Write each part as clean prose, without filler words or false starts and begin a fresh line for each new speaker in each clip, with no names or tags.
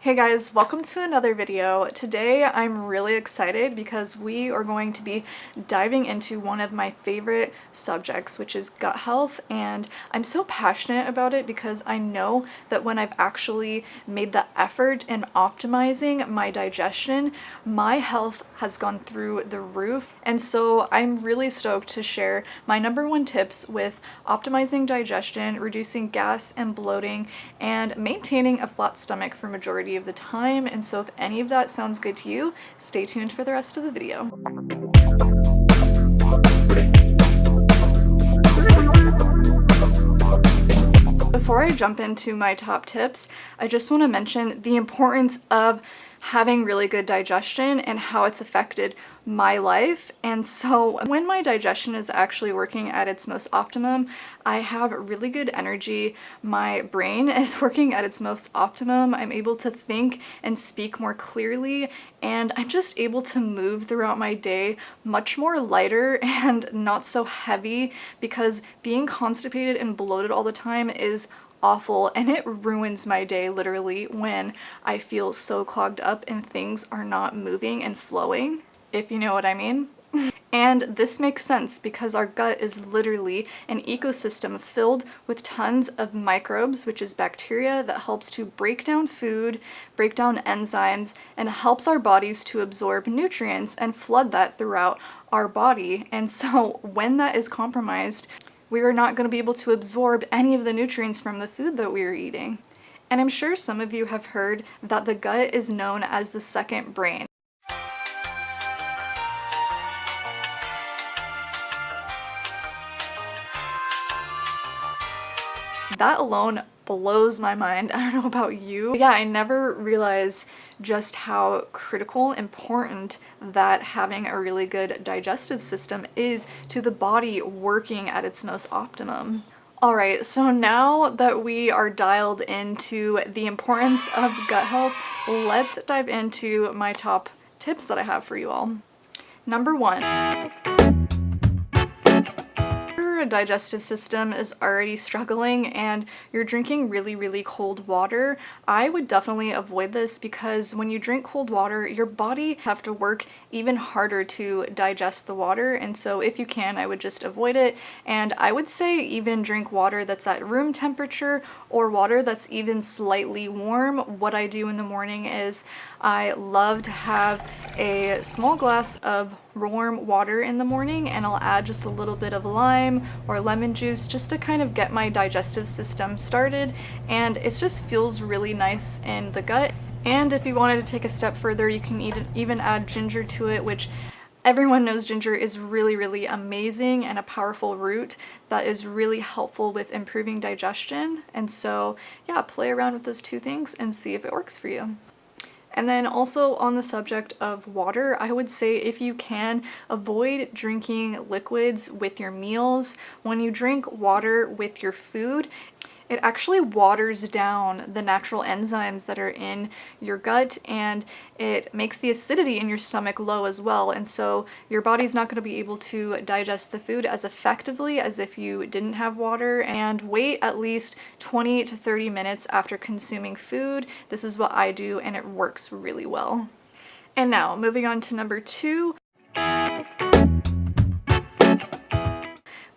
Hey guys, welcome to another video. Today I'm really excited because we are going to be diving into one of my favorite subjects, which is gut health, and I'm so passionate about it because I know that when I've actually made the effort in optimizing my digestion, my health has gone through the roof. And so I'm really stoked to share my #1 tips with optimizing digestion, reducing gas and bloating, and maintaining a flat stomach for majority of the time. And so if any of that sounds good to you, stay tuned for the rest of the video. Before I jump into my top tips, I just want to mention the importance of having really good digestion and how it's affected my life. And so when my digestion is actually working at its most optimum, I have really good energy. My brain is working at its most optimum. I'm able to think and speak more clearly, and I'm just able to move throughout my day much more lighter and not so heavy, because being constipated and bloated all the time is awful, and it ruins my day literally when I feel so clogged up and things are not moving and flowing, if you know what I mean. And this makes sense because our gut is literally an ecosystem filled with tons of microbes, which is bacteria that helps to break down food, break down enzymes, and helps our bodies to absorb nutrients and flood that throughout our body. And so when that is compromised, we are not going to be able to absorb any of the nutrients from the food that we are eating. And I'm sure some of you have heard that the gut is known as the second brain. That alone blows my mind. I don't know about you. Yeah, I never realized just how critical, important that having a really good digestive system is to the body working at its most optimum. Alright, so now that we are dialed into the importance of gut health, let's dive into my top tips that I have for you all. #1. Digestive system is already struggling and you're drinking really cold water, I would definitely avoid this, because when you drink cold water, your body have to work even harder to digest the water. And so if you can, I would just avoid it. And I would say even drink water that's at room temperature or water that's even slightly warm. What I do in the morning is I love to have a small glass of warm water in the morning, and I'll add just a little bit of lime or lemon juice just to kind of get my digestive system started, and it just feels really nice in the gut. And if you wanted to take a step further, you can even add ginger to it, which everyone knows ginger is really amazing and a powerful root that is really helpful with improving digestion. And so yeah, play around with those two things and see if it works for you. And then also on the subject of water, I would say if you can, avoid drinking liquids with your meals. When you drink water with your food, it actually waters down the natural enzymes that are in your gut, and it makes the acidity in your stomach low as well. And so your body's not going to be able to digest the food as effectively as if you didn't have water. And wait at least 20 to 30 minutes after consuming food. This is what I do, and it works really well. And now moving on to #2.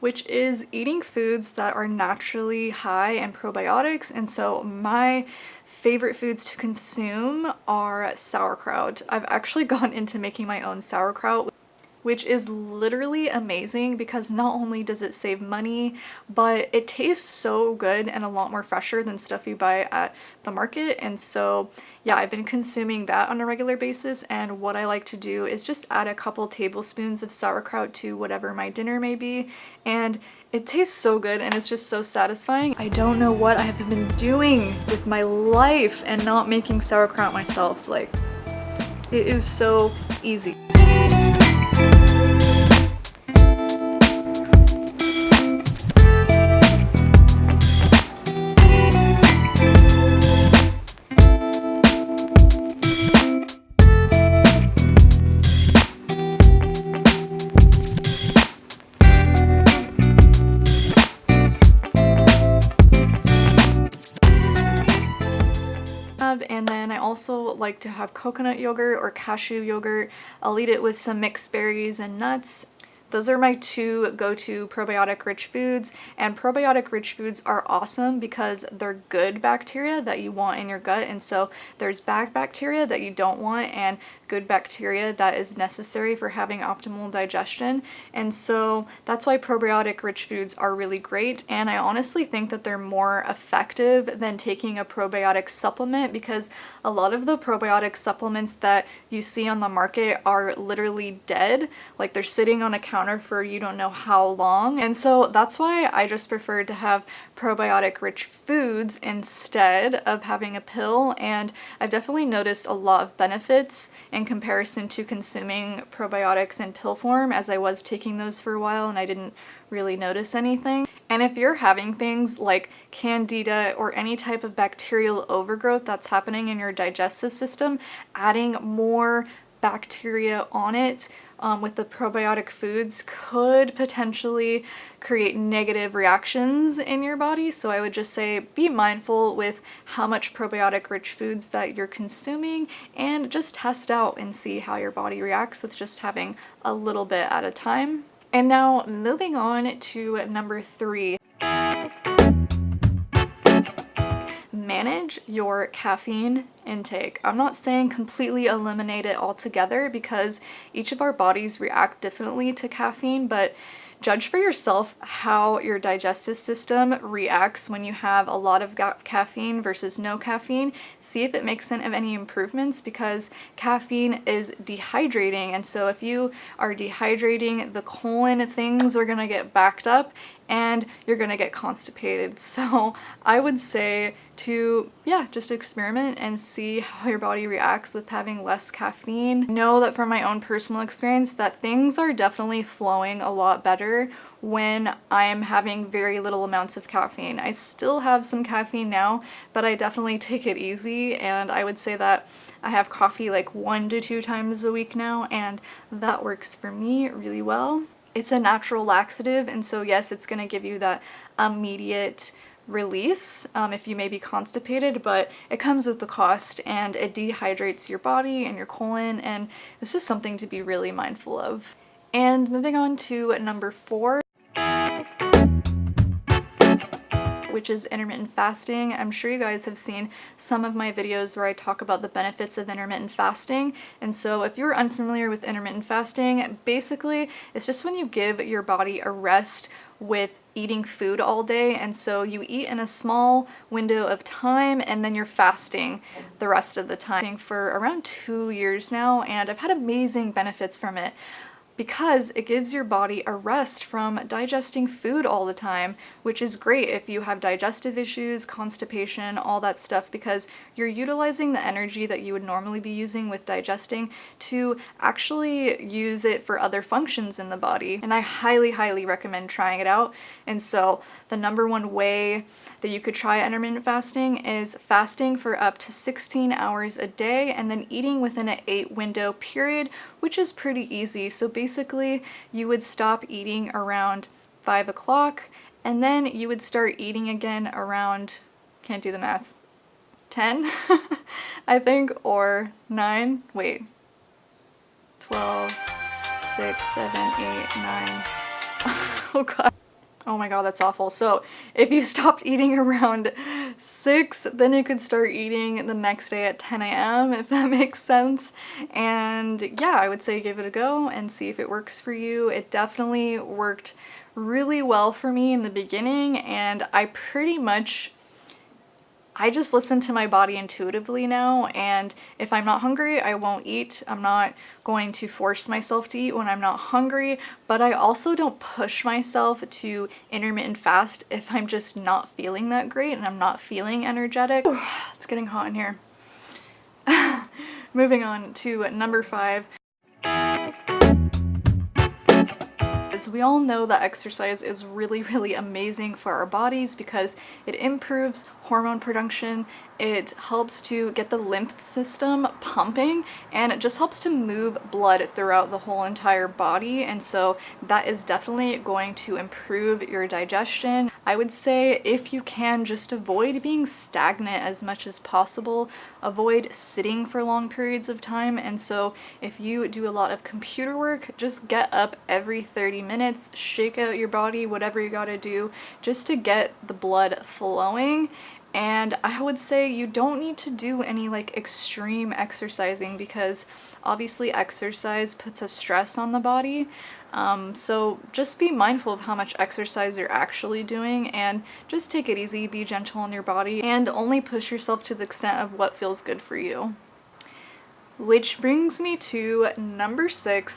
Which is eating foods that are naturally high in probiotics. And so my favorite foods to consume are sauerkraut. I've actually gone into making my own sauerkraut, which is literally amazing because not only does it save money, but it tastes so good and a lot more fresher than stuff you buy at the market. And so yeah, I've been consuming that on a regular basis, and what I like to do is just add a couple tablespoons of sauerkraut to whatever my dinner may be, and it tastes so good and it's just so satisfying. I don't know what I have been doing with my life and not making sauerkraut myself. Like, it is so easy. And then I also like to have coconut yogurt or cashew yogurt. I'll eat it with some mixed berries and nuts. Those are my two go-to probiotic-rich foods, and probiotic-rich foods are awesome because they're good bacteria that you want in your gut, and so there's bad bacteria that you don't want and good bacteria that is necessary for having optimal digestion. And so that's why probiotic-rich foods are really great, and I honestly think that they're more effective than taking a probiotic supplement, because a lot of the probiotic supplements that you see on the market are literally dead. Like, they're sitting on a counter for you don't know how long. And so that's why I just prefer to have probiotic rich foods instead of having a pill. And I've definitely noticed a lot of benefits in comparison to consuming probiotics in pill form, as I was taking those for a while and I didn't really notice anything. And if you're having things like candida or any type of bacterial overgrowth that's happening in your digestive system, adding more bacteria on it with the probiotic foods could potentially create negative reactions in your body. So I would just say be mindful with how much probiotic rich foods that you're consuming, and just test out and see how your body reacts with just having a little bit at a time. And now moving on to number 3. Manage your caffeine intake. I'm not saying completely eliminate it altogether, because each of our bodies react differently to caffeine, but judge for yourself how your digestive system reacts when you have a lot of caffeine versus no caffeine. See if it makes any improvements, because caffeine is dehydrating, and so if you are dehydrating the colon, things are gonna get backed up and you're gonna get constipated. So I would say to, just experiment and see how your body reacts with having less caffeine. Know that from my own personal experience that things are definitely flowing a lot better when I'm having very little amounts of caffeine. I still have some caffeine now, but I definitely take it easy, and I would say that I have coffee like 1 to 2 times a week now, and that works for me really well. It's a natural laxative, and so yes, it's going to give you that immediate release if you may be constipated, but it comes with the cost, and it dehydrates your body and your colon, and it's just something to be really mindful of. And moving on to number 4, which is intermittent fasting. I'm sure you guys have seen some of my videos where I talk about the benefits of intermittent fasting. And so if you're unfamiliar with intermittent fasting, basically it's just when you give your body a rest with eating food all day, and so you eat in a small window of time and then you're fasting the rest of the time. For around 2 years now, and I've had amazing benefits from it, because it gives your body a rest from digesting food all the time, which is great if you have digestive issues, constipation, all that stuff, because you're utilizing the energy that you would normally be using with digesting to actually use it for other functions in the body. And I highly, highly recommend trying it out. And so the number one way that you could try intermittent fasting is fasting for up to 16 hours a day and then eating within an 8-window period, which is pretty easy. So basically you would stop eating around 5 o'clock and then you would start eating again around, can't do the math, 10 I think, or 9, wait, 12, 6, 7, 8, 9, oh god. Oh my god, that's awful. So if you stopped eating around 6, then you could start eating the next day at 10 a.m. if that makes sense. And yeah, I would say give it a go and see if it works for you. It definitely worked really well for me in the beginning, and I just listen to my body intuitively now, and if I'm not hungry, I won't eat. I'm not going to force myself to eat when I'm not hungry, but I also don't push myself to intermittent fast if I'm just not feeling that great and I'm not feeling energetic. It's getting hot in here. Moving on to number 5. As we all know that exercise is really, really amazing for our bodies because it improves hormone production, it helps to get the lymph system pumping, and it just helps to move blood throughout the whole entire body, and so that is definitely going to improve your digestion. I would say if you can, just avoid being stagnant as much as possible. Avoid sitting for long periods of time. And so if you do a lot of computer work, just get up every 30 minutes, shake out your body, whatever you gotta do, just to get the blood flowing. And I would say you don't need to do any like extreme exercising, because obviously exercise puts a stress on the body. So just be mindful of how much exercise you're actually doing, and just take it easy, be gentle on your body, and only push yourself to the extent of what feels good for you. Which brings me to number 6,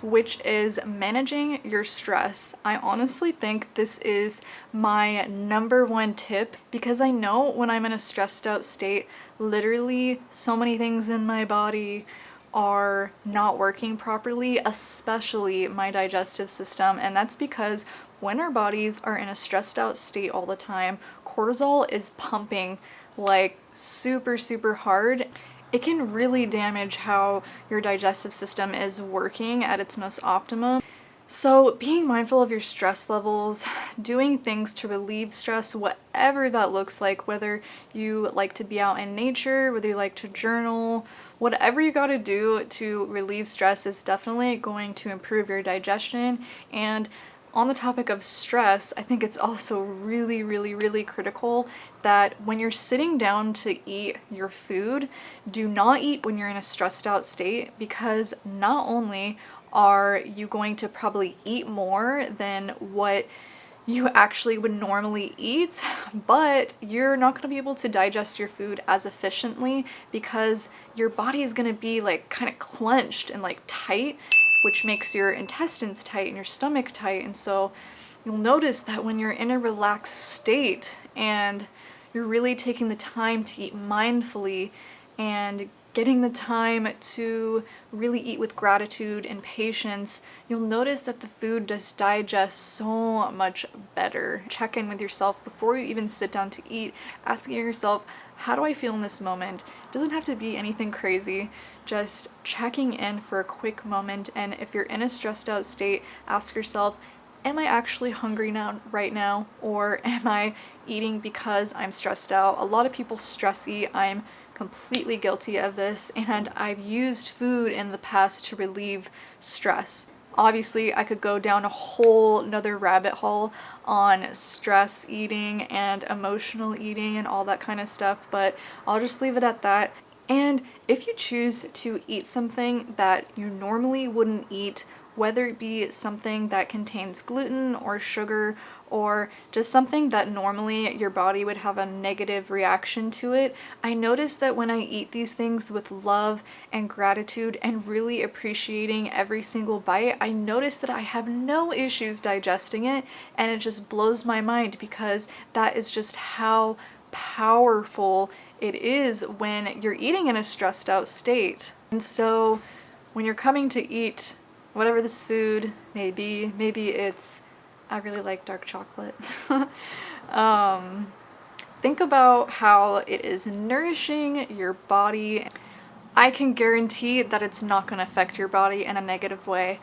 which is managing your stress. I honestly think this is my number 1 tip, because I know when I'm in a stressed out state, literally so many things in my body are not working properly, especially my digestive system. And that's because when our bodies are in a stressed out state all the time, cortisol is pumping like super hard. It can really damage how your digestive system is working at its most optimum. So being mindful of your stress levels, doing things to relieve stress, whatever that looks like, whether you like to be out in nature, whether you like to journal, whatever you gotta do to relieve stress is definitely going to improve your digestion. And on the topic of stress, I think it's also really critical that when you're sitting down to eat your food, do not eat when you're in a stressed out state, because not only are you going to probably eat more than what you actually would normally eat, but you're not going to be able to digest your food as efficiently, because your body is going to be like kind of clenched and like tight, which makes your intestines tight and your stomach tight. And so you'll notice that when you're in a relaxed state and you're really taking the time to eat mindfully and getting the time to really eat with gratitude and patience, you'll notice that the food just digests so much better. Check in with yourself before you even sit down to eat, asking yourself, how do I feel in this moment? It doesn't have to be anything crazy, just checking in for a quick moment. And if you're in a stressed out state, ask yourself, am I actually hungry now, right now? Or am I eating because I'm stressed out? A lot of people stress eat. I'm completely guilty of this, and I've used food in the past to relieve stress. Obviously, I could go down a whole nother rabbit hole on stress eating and emotional eating and all that kind of stuff, but I'll just leave it at that. And if you choose to eat something that you normally wouldn't eat, whether it be something that contains gluten or sugar, or just something that normally your body would have a negative reaction to it, I notice that when I eat these things with love and gratitude and really appreciating every single bite, I notice that I have no issues digesting it, and it just blows my mind, because that is just how powerful it is when you're eating in a stressed out state. And so when you're coming to eat whatever this food may be, maybe it's, I really like dark chocolate. Think about how it is nourishing your body. I can guarantee that it's not going to affect your body in a negative way.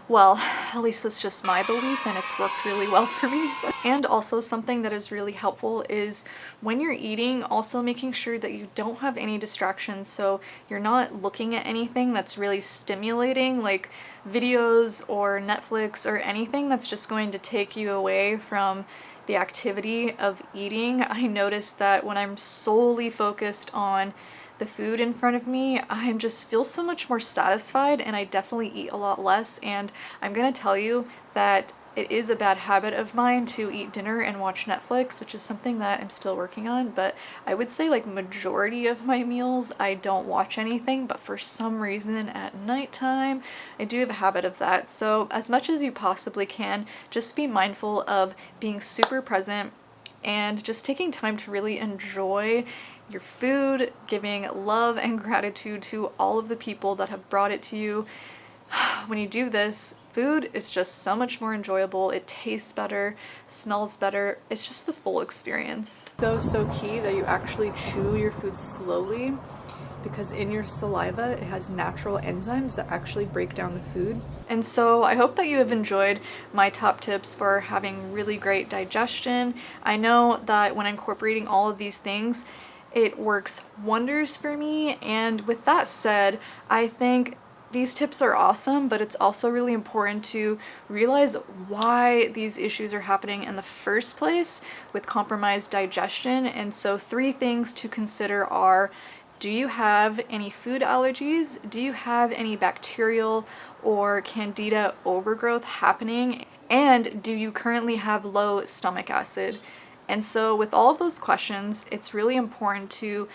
Well, at least that's just my belief, and it's worked really well for me. And also something that is really helpful is when you're eating, also making sure that you don't have any distractions. So you're not looking at anything that's really stimulating, like videos or Netflix or anything that's just going to take you away from the activity of eating. I noticed that when I'm solely focused on the food in front of me, I just feel so much more satisfied, and I definitely eat a lot less. And I'm gonna tell you that it is a bad habit of mine to eat dinner and watch Netflix, which is something that I'm still working on, but I would say like majority of my meals I don't watch anything, but for some reason at nighttime I do have a habit of that. So as much as you possibly can, just be mindful of being super present and just taking time to really enjoy your food, giving love and gratitude to all of the people that have brought it to you. When you do this, food is just so much more enjoyable. It tastes better, smells better. It's just the full experience. So key that you actually chew your food slowly. because in your saliva it has natural enzymes that actually break down the food. And so I hope that you have enjoyed my top tips for having really great digestion. I know that when incorporating all of these things, it works wonders for me. And with that said, I think these tips are awesome, but it's also really important to realize why these issues are happening in the first place with compromised digestion. And so 3 things to consider are: do you have any food allergies? Do you have any bacterial or candida overgrowth happening? And do you currently have low stomach acid? And so with all of those questions, it's really important to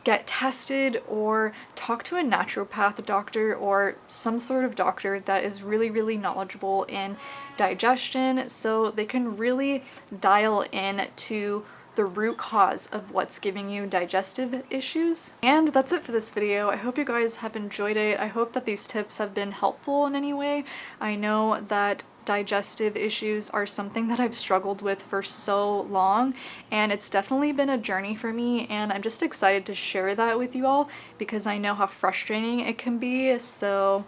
get tested or talk to a naturopath doctor or some sort of doctor that is really, really knowledgeable in digestion, so they can really dial in to the root cause of what's giving you digestive issues. And that's it for this video. I hope you guys have enjoyed it. I hope that these tips have been helpful in any way. I know that digestive issues are something that I've struggled with for so long, and it's definitely been a journey for me, and I'm just excited to share that with you all because I know how frustrating it can be. So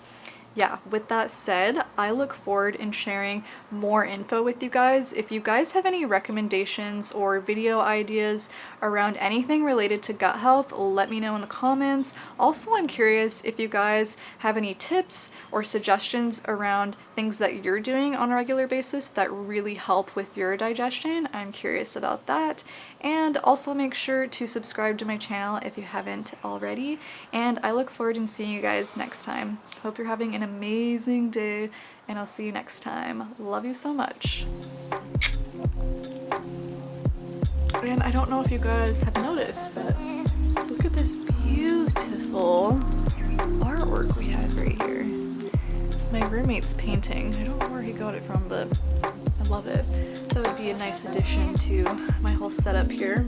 yeah, with that said, I look forward in sharing more info with you guys. If you guys have any recommendations or video ideas around anything related to gut health, let me know in the comments. Also, I'm curious if you guys have any tips or suggestions around things that you're doing on a regular basis that really help with your digestion. I'm curious about that. And also make sure to subscribe to my channel if you haven't already. And I look forward to seeing you guys next time. Hope you're having an amazing day, and I'll see you next time. Love you so much. And I don't know if you guys have noticed, but look at this beautiful artwork we have right here. It's my roommate's painting. I don't know where he got it from, but I love it. That would be a nice addition to my whole setup here.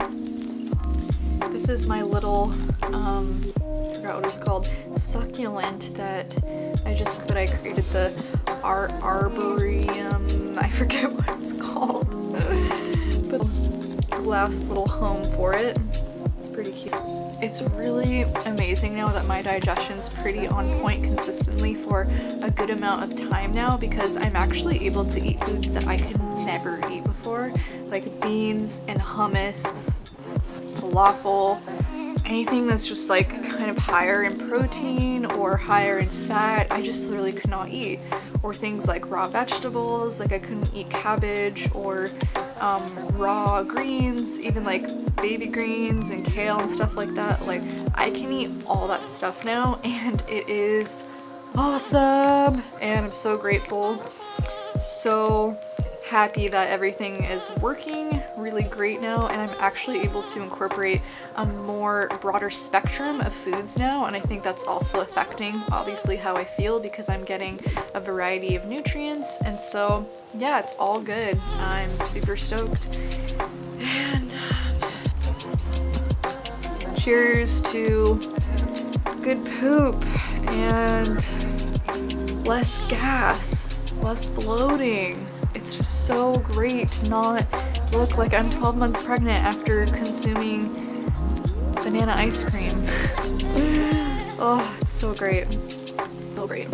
This is my little, I forgot what it's called, succulent that I created the arboreum, I forget what it's called, but glass little home for it. It's pretty cute. It's really amazing now that my digestion's pretty on point consistently for a good amount of time now, because I'm actually able to eat foods that I could never eat before, like beans and hummus, falafel, anything that's just like kind of higher in protein or higher in fat, I just literally could not eat. Or things like raw vegetables, like I couldn't eat cabbage or raw greens, even like baby greens and kale and stuff like that. Like I can eat all that stuff now, and it is awesome, and I'm so grateful. So happy that everything is working really great now, and I'm actually able to incorporate a more broader spectrum of foods now, and I think that's also affecting obviously how I feel because I'm getting a variety of nutrients. And so yeah, it's all good. I'm super stoked, and cheers to good poop and less gas, less bloating. It's just so great to not look like I'm 12 months pregnant after consuming banana ice cream. Oh, it's so great. So great.